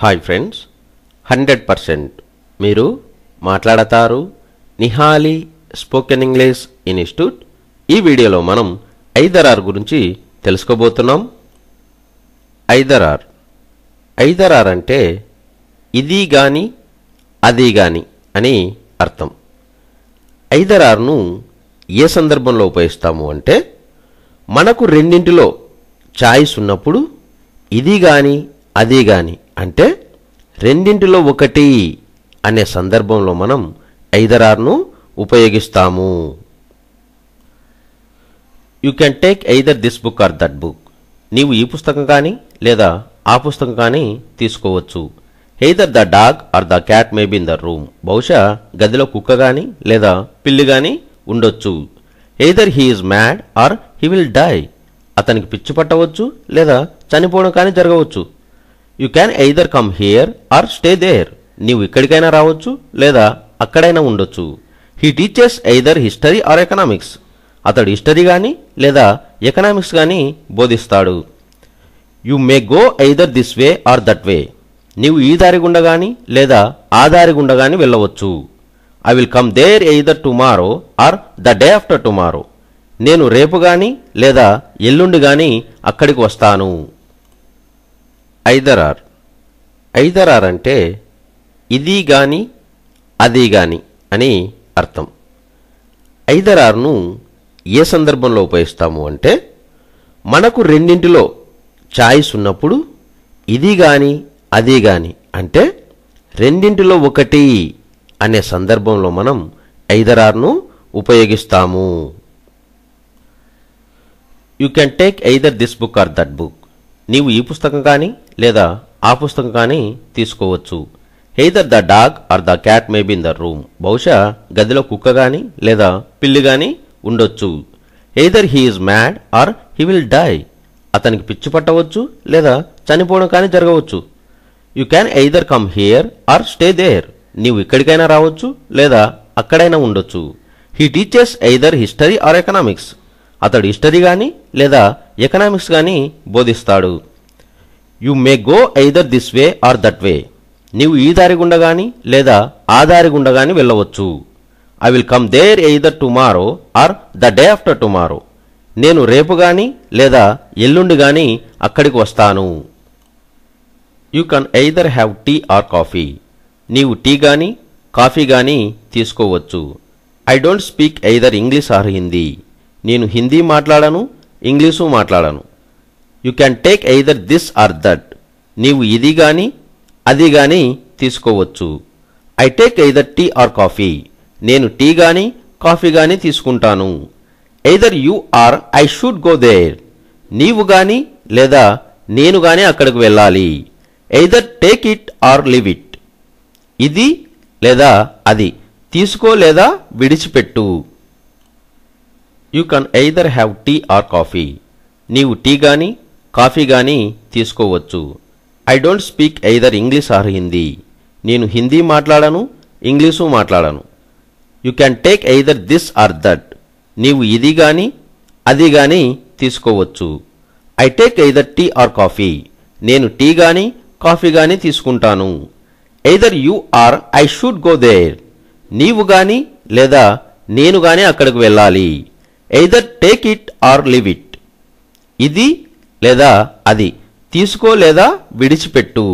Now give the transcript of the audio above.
Hi friends, 100% మీరు మాట్లాడతారు. Nihali spoken English institute. ఈ వీడియోలో మనం ఐదర్ ఆర్ గురించి తెలుసుకోబోతున్నాం. ఐదర్ ఆర్ అంటే ఇది గాని అది గాని అని అర్థం. ఐదర్ ఆర్ను ఏ సందర్భంలో ఉపయోగిస్తాము అంటే మనకు రెండింటిలో చాయిస్ ఉన్నప్పుడు ఇది గాని అది గాని అంటే రెండింటిలో ఒకటి అనే సందర్భంలో మనం ఐదర్ ఆర్ను ఉపయోగిస్తాము. You can take either this book or that book. నీవు ఈ పుస్తకం కానీ లేదా ఆ పుస్తకం కానీ తీసుకోవచ్చు. Either the dog or the cat may be in the room. బహుశా గదిలో కుక్క కానీ లేదా పిల్లి కానీ ఉండొచ్చు. Either he is mad or he will die. అతనికి పిచ్చి పట్టవచ్చు లేదా చనిపోవడం కానీ జరగవచ్చు. You can either come here or stay there. నీవు ఇక్కడికైనా రావచ్చు లేదా అక్కడైనా ఉండొచ్చు. He teaches either history or economics. అతడు హిస్టరీ కానీ లేదా ఎకనామిక్స్ కానీ బోధిస్తాడు. You may go either this way or that way. నీవు ఈ దారి గుండా కానీ లేదా ఆ దారి గుండా కానీ వెళ్ళవచ్చు. I will come there either tomorrow or the day after tomorrow. నేను రేపు కానీ లేదా ఎల్లుండి కానీ అక్కడికి వస్తాను. ఐదర్ ఆర్ అంటే ఇది గాని అది గాని అని అర్థం. ఐదర్ ఆర్ను ఏ సందర్భంలో ఉపయోగిస్తాము అంటే మనకు రెండింటిలో చాయిస్ ఉన్నప్పుడు ఇది గాని అది గాని అంటే రెండింటిలో ఒకటి అనే సందర్భంలో మనం ఐదర్ ఆర్ను ఉపయోగిస్తాము. You can take either this book or that book. నీవు ఈ పుస్తకం కానీ లేదా ఆ పుస్తకం కానీ తీసుకోవచ్చు. Either the dog or the cat may be in the room. బహుశా గదిలో కుక్క కానీ లేదా పిల్లి కానీ ఉండొచ్చు. Either he is mad or he will die. అతనికి పిచ్చి పట్టవచ్చు లేదా చనిపోవడం కానీ జరగవచ్చు. You can either come here or stay there. నీవు ఇక్కడికైనా రావచ్చు లేదా అక్కడైనా ఉండొచ్చు. He teaches either history or economics. అతడు హిస్టరీ కానీ లేదా ఎకనామిక్స్ కానీ బోధిస్తాడు. You may go either this way or that way. నీవు ఈ దారి గుండా కానీ లేదా ఆ దారి గుండా కానీ వెళ్ళవచ్చు. I will come there either tomorrow or the day after tomorrow. నేను రేపు కానీ లేదా ఎల్లుండి కానీ అక్కడికి వస్తాను. You can either have tea or coffee. నీవు టీ కానీ కాఫీ కానీ తీసుకోవచ్చు. I don't speak either English or Hindi. నేను హిందీ మాట్లాడను, ఇంగ్లీషు మాట్లాడను. You can take either this or that. నీవు ఇది కానీ అది కానీ తీసుకోవచ్చు. I take either tea or coffee. నేను టీ కానీ కాఫీ కానీ తీసుకుంటాను. Either you or I should go there. నీవు కానీ లేదా నేను కానీ అక్కడికి వెళ్ళాలి. Either take it or leave it. ఇది లేదా అది తీసుకో లేదా విడిచిపెట్టు. You can either have tea or coffee. నీవు టీ కానీ కాఫీ కానీ తీసుకోవచ్చు. I don't speak either English or Hindi. నేను హిందీ మాట్లాడను, ఇంగ్లీషు మాట్లాడను. You can take either this or that. నీవు ఇది కానీ అది కానీ తీసుకోవచ్చు. I take either tea or coffee. నేను టీ కానీ కాఫీ కానీ తీసుకుంటాను. Either you or I should go there. నీవు కానీ లేదా నేను కానీ అక్కడికి వెళ్ళాలి. Either take it or leave it. ఇది లేదా అది తీసుకో లేదా విడిచిపెట్టు.